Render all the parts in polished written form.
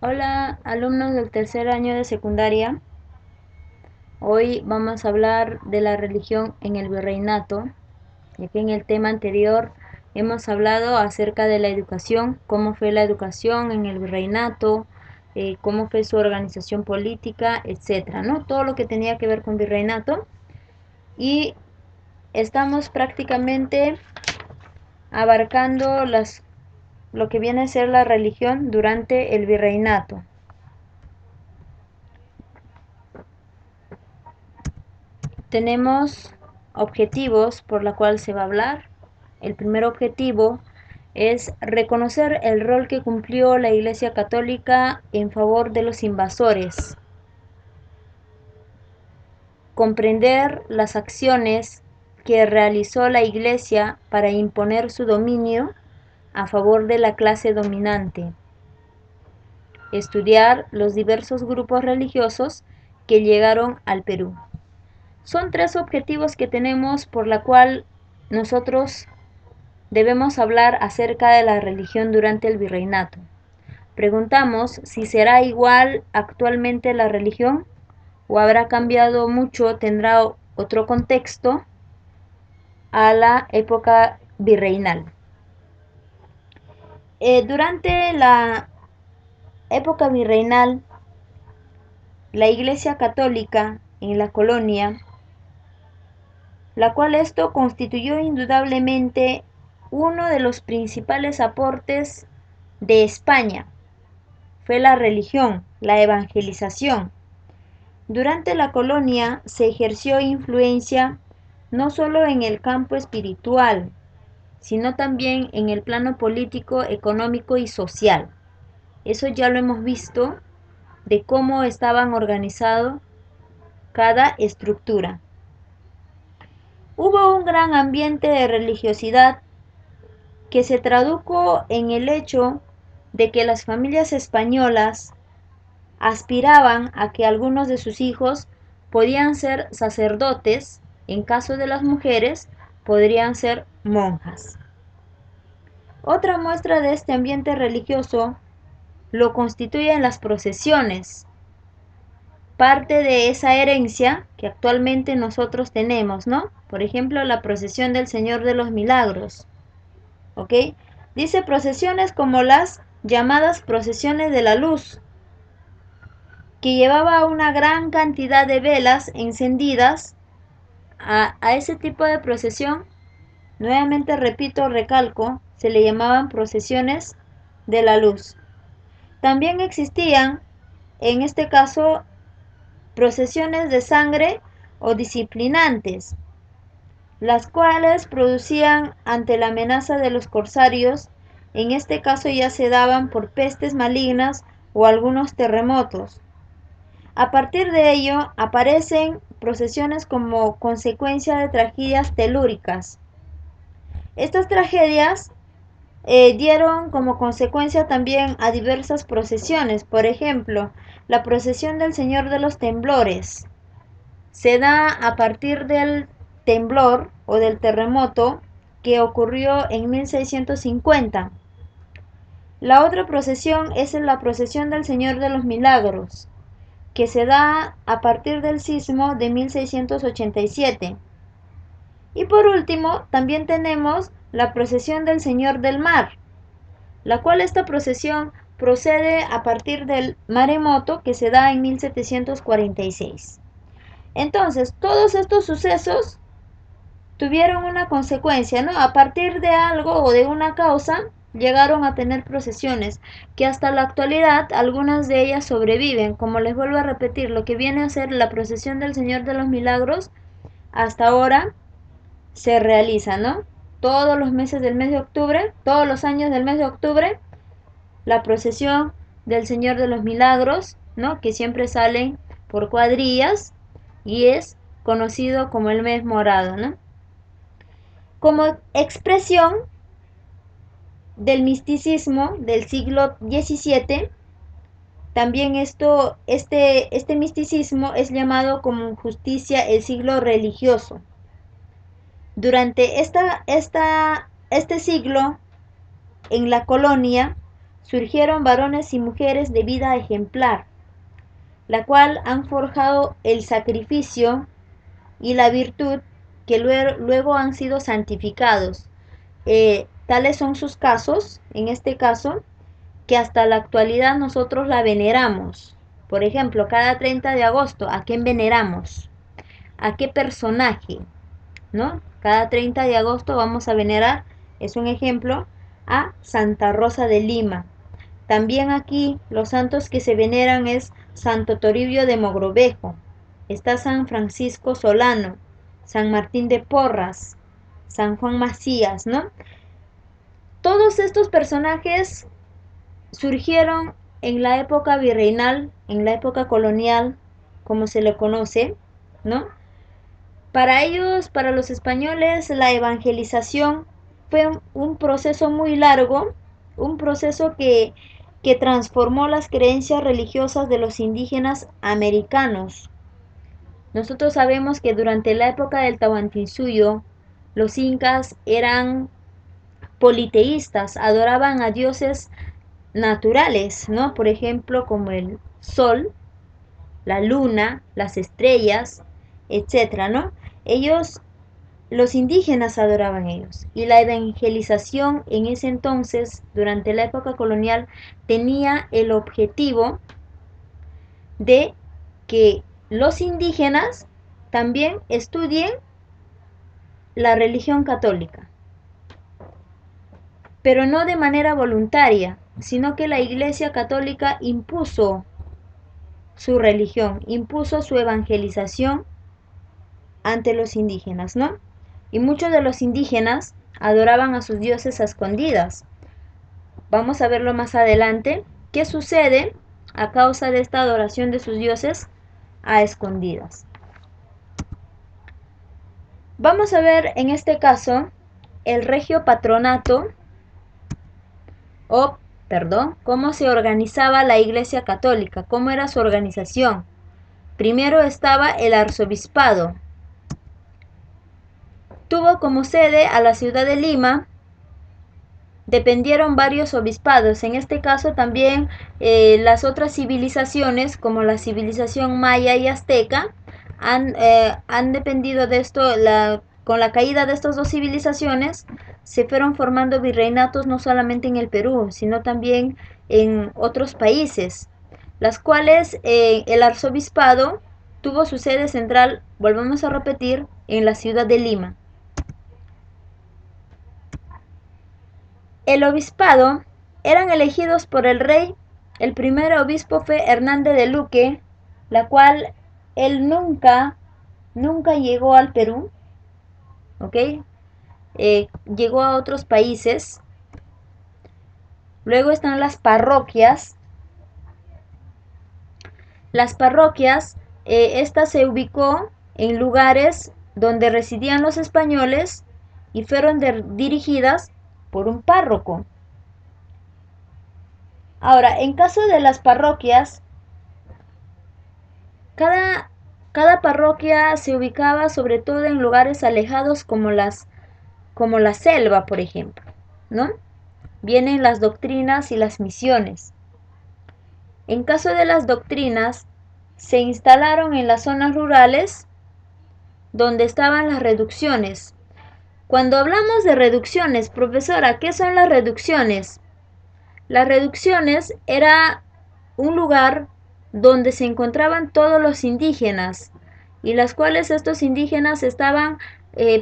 Hola, alumnos del tercer año de secundaria. Hoy vamos a hablar de la religión en el virreinato, ya que en el tema anterior hemos hablado acerca de la educación, cómo fue la educación en el virreinato, cómo fue su organización política, etcétera, ¿no? Todo lo que tenía que ver con virreinato. Y estamos prácticamente abarcando lo que viene a ser la religión durante el virreinato. Tenemos objetivos por la cual se va a hablar. El primer objetivo es reconocer el rol que cumplió la Iglesia Católica en favor de los invasores, comprender las acciones que realizó la Iglesia para imponer su dominio a favor de la clase dominante, estudiar los diversos grupos religiosos que llegaron al Perú. Son tres objetivos que tenemos por la cual nosotros debemos hablar acerca de la religión durante el virreinato. Preguntamos si será igual actualmente la religión o habrá cambiado mucho, tendrá otro contexto a la época virreinal. Durante la época virreinal, la Iglesia Católica en la colonia, la cual esto constituyó indudablemente uno de los principales aportes de España, fue la religión, la evangelización. Durante la colonia se ejerció influencia no solo en el campo espiritual, sino también en el plano político, económico y social. Eso ya lo hemos visto de cómo estaban organizados cada estructura. Hubo un gran ambiente de religiosidad que se tradujo en el hecho de que las familias españolas aspiraban a que algunos de sus hijos podían ser sacerdotes, en caso de las mujeres podrían ser monjas. Otra muestra de este ambiente religioso lo constituyen las procesiones, parte de esa herencia que actualmente nosotros tenemos, ¿no? Por ejemplo, la procesión del Señor de los Milagros, ¿ok? Dice procesiones como las llamadas procesiones de la luz, que llevaba una gran cantidad de velas encendidas. A ese tipo de procesión, nuevamente repito, recalco, se le llamaban procesiones de la luz. También existían, en este caso, procesiones de sangre o disciplinantes, las cuales producían ante la amenaza de los corsarios, en este caso ya se daban por pestes malignas o algunos terremotos. A partir de ello aparecen procesiones como consecuencia de tragedias telúricas. Estas tragedias dieron como consecuencia también a diversas procesiones. Por ejemplo, la procesión del Señor de los Temblores se da a partir del temblor o del terremoto que ocurrió en 1650. La otra procesión es la procesión del Señor de los Milagros, que se da a partir del sismo de 1687. Y por último, también tenemos la procesión del Señor del Mar, la cual esta procesión procede a partir del maremoto que se da en 1746. Entonces, todos estos sucesos tuvieron una consecuencia, ¿no? A partir de algo o de una causa, llegaron a tener procesiones que hasta la actualidad algunas de ellas sobreviven. Como les vuelvo a repetir, lo que viene a ser la procesión del Señor de los Milagros, hasta ahora se realiza, ¿no? Todos los meses del mes de octubre, todos los años del mes de octubre, la procesión del Señor de los Milagros, ¿no? Que siempre salen por cuadrillas y es conocido como el mes morado, ¿no? Como expresión del misticismo del siglo XVII, también este misticismo es llamado como justicia el siglo religioso. Durante este siglo, en la colonia, surgieron varones y mujeres de vida ejemplar, la cual han forjado el sacrificio y la virtud que luego han sido santificados. Tales son sus casos, en este caso, que hasta la actualidad nosotros la veneramos. Por ejemplo, cada 30 de agosto, ¿a quién veneramos? ¿A qué personaje? ¿No? Cada 30 de agosto vamos a venerar, es un ejemplo, a Santa Rosa de Lima. También aquí los santos que se veneran es Santo Toribio de Mogrovejo, está San Francisco Solano, San Martín de Porras, San Juan Macías, ¿no? Todos estos personajes surgieron en la época virreinal, en la época colonial, como se le conoce, ¿no? Para ellos, para los españoles, la evangelización fue un proceso muy largo, un proceso que transformó las creencias religiosas de los indígenas americanos. Nosotros sabemos que durante la época del Tahuantinsuyo, los incas eran politeístas, adoraban a dioses naturales, ¿no? Por ejemplo, como el sol, la luna, las estrellas, etcétera, ¿no? Ellos, los indígenas adoraban a ellos. Y la evangelización en ese entonces, durante la época colonial, tenía el objetivo de que los indígenas también estudien la religión católica, pero no de manera voluntaria, sino que la Iglesia Católica impuso su religión, impuso su evangelización ante los indígenas, ¿no? Y muchos de los indígenas adoraban a sus dioses a escondidas. Vamos a verlo más adelante. ¿Qué sucede a causa de esta adoración de sus dioses a escondidas? Vamos a ver en este caso el regio patronato, cómo se organizaba la Iglesia Católica, cómo era su organización. Primero estaba el arzobispado. Tuvo como sede a la ciudad de Lima. Dependieron varios obispados. En este caso también las otras civilizaciones, como la civilización maya y azteca, han dependido de esto. Con la caída de estas dos civilizaciones, se fueron formando virreinatos no solamente en el Perú, sino también en otros países, las cuales el arzobispado tuvo su sede central, volvemos a repetir, en la ciudad de Lima. El obispado eran elegidos por el rey. El primer obispo fue Hernández de Luque, la cual él nunca llegó al Perú, ¿ok? Llegó a otros países. Luego están las parroquias. Las parroquias, esta se ubicó en lugares donde residían los españoles y fueron dirigidas por un párroco. Ahora, en caso de las parroquias, cada parroquia se ubicaba sobre todo en lugares alejados como la selva, por ejemplo, ¿no? Vienen las doctrinas y las misiones. En caso de las doctrinas, se instalaron en las zonas rurales donde estaban las reducciones. Cuando hablamos de reducciones, profesora, ¿qué son las reducciones? Las reducciones era un lugar donde se encontraban todos los indígenas y las cuales estos indígenas estaban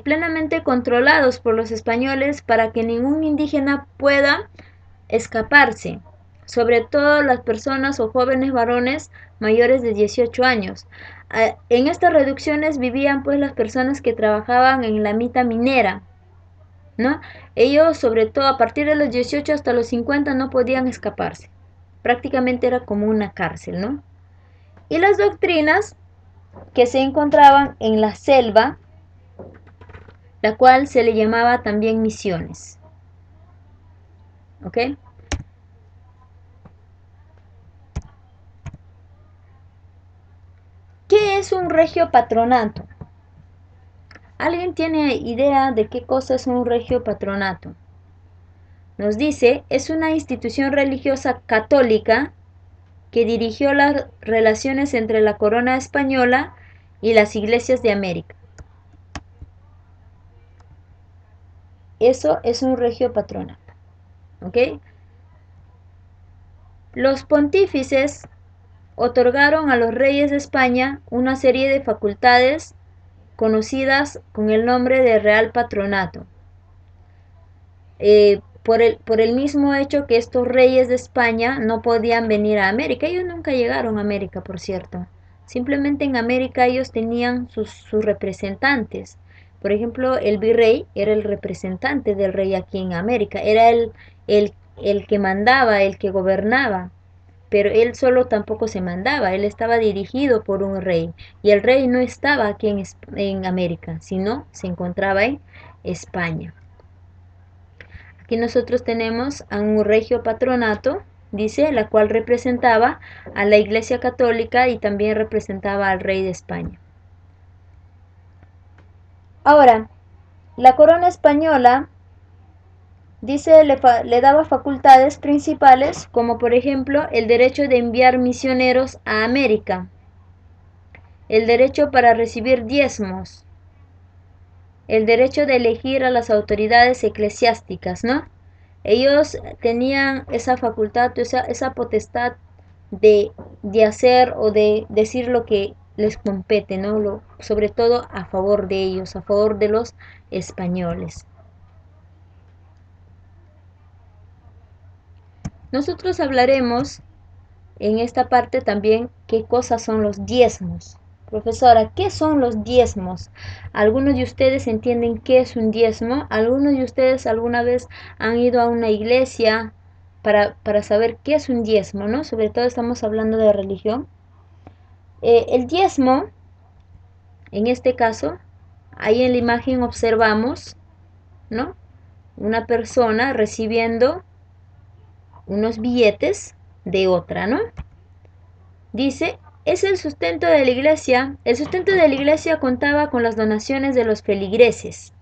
plenamente controlados por los españoles para que ningún indígena pueda escaparse, sobre todo las personas o jóvenes varones mayores de 18 años. En estas reducciones vivían pues las personas que trabajaban en la mita minera, ¿no? Ellos, sobre todo a partir de los 18 hasta los 50, no podían escaparse. Prácticamente era como una cárcel, ¿no? Y las doctrinas que se encontraban en la selva, la cual se le llamaba también misiones. ¿Ok? ¿Qué es un regio patronato? ¿Alguien tiene idea de qué cosa es un regio patronato? nos dice, es una institución religiosa católica que dirigió las relaciones entre la corona española y las iglesias de América. Eso es un regio patronato. ¿Ok? Los pontífices otorgaron a los reyes de España una serie de facultades conocidas con el nombre de Real Patronato. Por el mismo hecho que estos reyes de España no podían venir a América. Ellos nunca llegaron a América, por cierto. Simplemente en América ellos tenían sus representantes. Por ejemplo, el virrey era el representante del rey aquí en América. Era el que mandaba, el que gobernaba. Pero él solo tampoco se mandaba, él estaba dirigido por un rey. Y el rey no estaba aquí en América, sino se encontraba en España. Aquí nosotros tenemos a un regio patronato, dice, la cual representaba a la Iglesia Católica y también representaba al rey de España. Ahora, la corona española, dice, le daba facultades principales, como por ejemplo el derecho de enviar misioneros a América, el derecho para recibir diezmos, el derecho de elegir a las autoridades eclesiásticas, ¿no? Ellos tenían esa facultad, esa potestad de hacer o de decir lo que les compete, ¿no? Sobre todo a favor de ellos, a favor de los españoles. Nosotros hablaremos en esta parte también qué cosas son los diezmos. Profesora, ¿qué son los diezmos? ¿Algunos de ustedes entienden qué es un diezmo? ¿Algunos de ustedes alguna vez han ido a una iglesia para saber qué es un diezmo, ¿no? Sobre todo estamos hablando de religión. El diezmo, en este caso, ahí en la imagen observamos, ¿no? Una persona recibiendo unos billetes de otra, ¿no? Dice, es el sustento de la iglesia. El sustento de la iglesia contaba con las donaciones de los feligreses.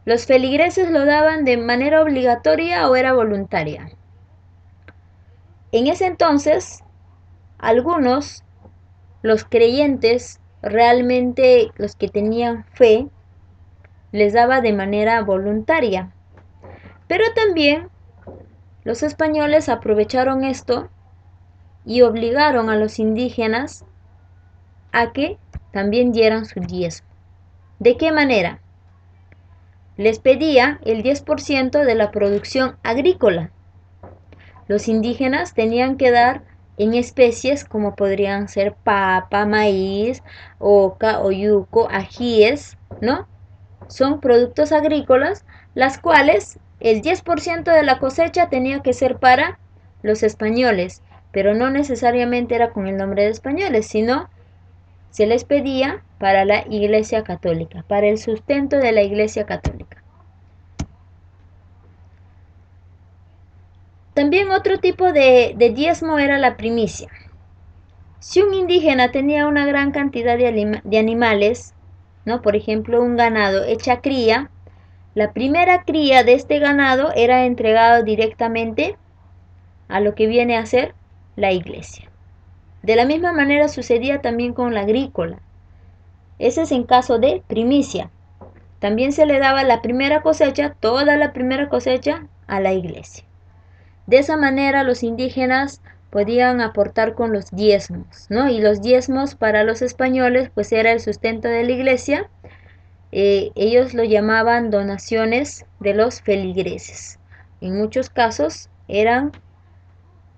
Los feligreses lo daban de manera obligatoria o era voluntaria. En ese entonces, algunos, los creyentes, realmente los que tenían fe, les daba de manera voluntaria. Pero también los españoles aprovecharon esto y obligaron a los indígenas a que también dieran su diezmo. ¿De qué manera? Les pedía el 10% de la producción agrícola. Los indígenas tenían que dar en especies como podrían ser papa, maíz, oca, oyuco, ajíes, ¿no? Son productos agrícolas, las cuales el 10% de la cosecha tenía que ser para los españoles, pero no necesariamente era con el nombre de españoles, sino se les pedía para la Iglesia Católica, para el sustento de la Iglesia Católica. También otro tipo de diezmo era la primicia. Si un indígena tenía una gran cantidad de animales, ¿no? Por ejemplo, un ganado hecha cría, la primera cría de este ganado era entregado directamente a lo que viene a ser la iglesia. De la misma manera sucedía también con la agrícola. Ese es en caso de primicia. También se le daba la primera cosecha, toda la primera cosecha, a la iglesia. De esa manera los indígenas podían aportar con los diezmos, ¿no? Y los diezmos para los españoles pues era el sustento de la iglesia. Ellos lo llamaban donaciones de los feligreses. En muchos casos eran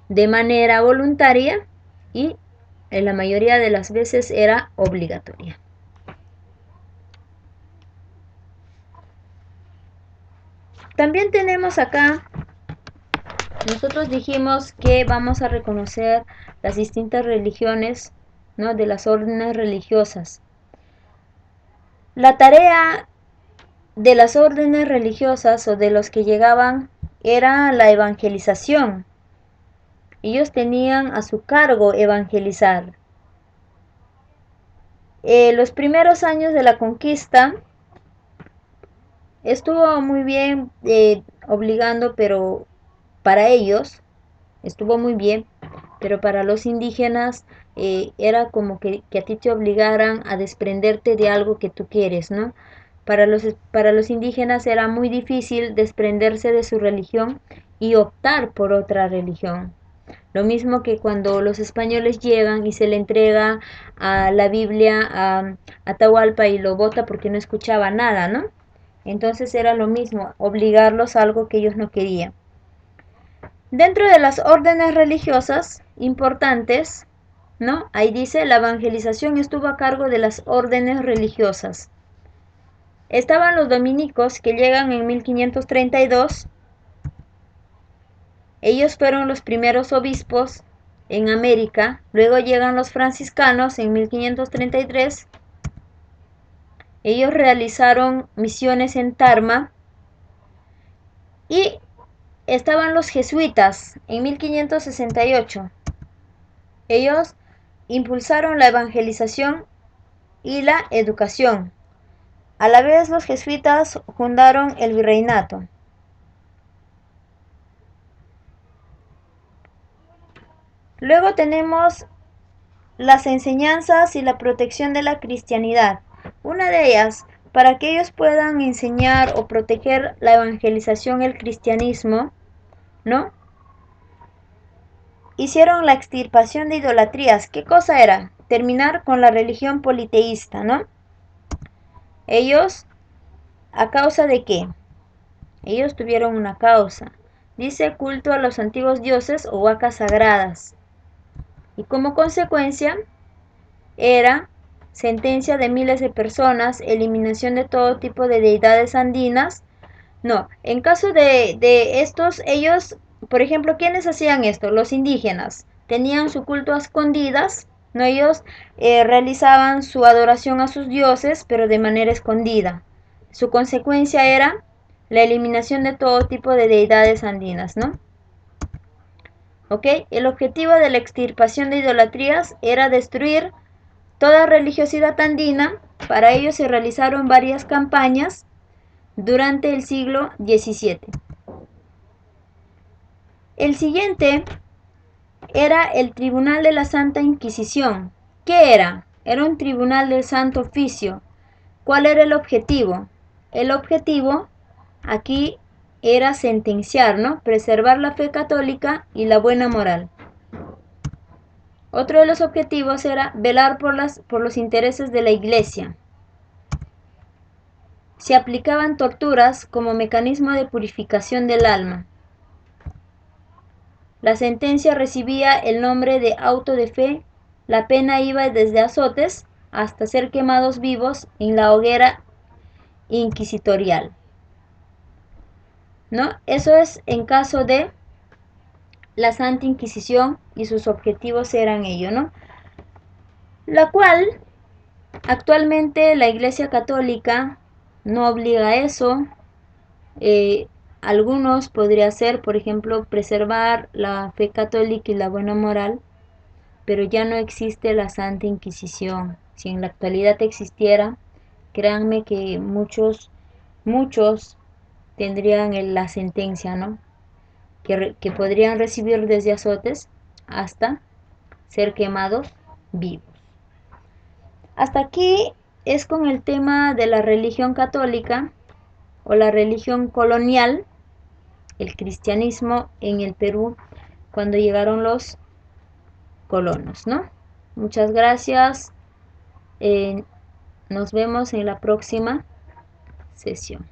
de manera voluntaria y en la mayoría de las veces era obligatoria. También tenemos acá, nosotros dijimos que vamos a reconocer las distintas religiones, ¿no? De las órdenes religiosas. La tarea de las órdenes religiosas o de los que llegaban era la evangelización. Ellos tenían a su cargo evangelizar. Los primeros años de la conquista, estuvo muy bien obligando, pero para ellos estuvo muy bien, pero para los indígenas era como que a ti te obligaran a desprenderte de algo que tú quieres, ¿no? Para los indígenas era muy difícil desprenderse de su religión y optar por otra religión. Lo mismo que cuando los españoles llegan y se le entrega a la Biblia a Atahualpa y lo bota porque no escuchaba nada, ¿no? Entonces era lo mismo, obligarlos a algo que ellos no querían. Dentro de las órdenes religiosas importantes, ¿no? Ahí dice, la evangelización estuvo a cargo de las órdenes religiosas. Estaban los dominicos que llegan en 1532. Ellos fueron los primeros obispos en América. Luego llegan los franciscanos en 1533. Ellos realizaron misiones en Tarma. Y estaban los jesuitas en 1568. Ellos impulsaron la evangelización y la educación. A la vez los jesuitas fundaron el virreinato. Luego tenemos las enseñanzas y la protección de la cristianidad. Una de ellas, para que ellos puedan enseñar o proteger la evangelización, el cristianismo, ¿no? Hicieron la extirpación de idolatrías. ¿Qué cosa era? Terminar con la religión politeísta, ¿no? Ellos, ¿a causa de qué? Ellos tuvieron una causa. Dice culto a los antiguos dioses o vacas sagradas. Y como consecuencia, era sentencia de miles de personas, eliminación de todo tipo de deidades andinas. No, en caso de estos, ellos, por ejemplo, ¿quiénes hacían esto? Los indígenas. Tenían su culto a escondidas, ¿no? Ellos realizaban su adoración a sus dioses, pero de manera escondida. Su consecuencia era la eliminación de todo tipo de deidades andinas, ¿no? ¿Ok? El objetivo de la extirpación de idolatrías era destruir toda religiosidad andina. Para ello se realizaron varias campañas durante el siglo XVII. El siguiente era el Tribunal de la Santa Inquisición. ¿Qué era? Era un tribunal del Santo Oficio. ¿Cuál era el objetivo? El objetivo aquí era sentenciar, ¿no? Preservar la fe católica y la buena moral. Otro de los objetivos era velar por los intereses de la Iglesia. Se aplicaban torturas como mecanismo de purificación del alma. La sentencia recibía el nombre de auto de fe. La pena iba desde azotes hasta ser quemados vivos en la hoguera inquisitorial, ¿no? Eso es en caso de la Santa Inquisición y sus objetivos eran ello, ¿no? La cual actualmente la Iglesia Católica no obliga a eso. Algunos podría ser, por ejemplo, preservar la fe católica y la buena moral, pero ya no existe la Santa Inquisición. Si en la actualidad existiera, créanme que muchos tendrían la sentencia, ¿no? Que podrían recibir desde azotes hasta ser quemados vivos. Hasta aquí es con el tema de la religión católica o la religión colonial, el cristianismo en el Perú cuando llegaron los colonos, ¿no? Muchas gracias. Nos vemos en la próxima sesión.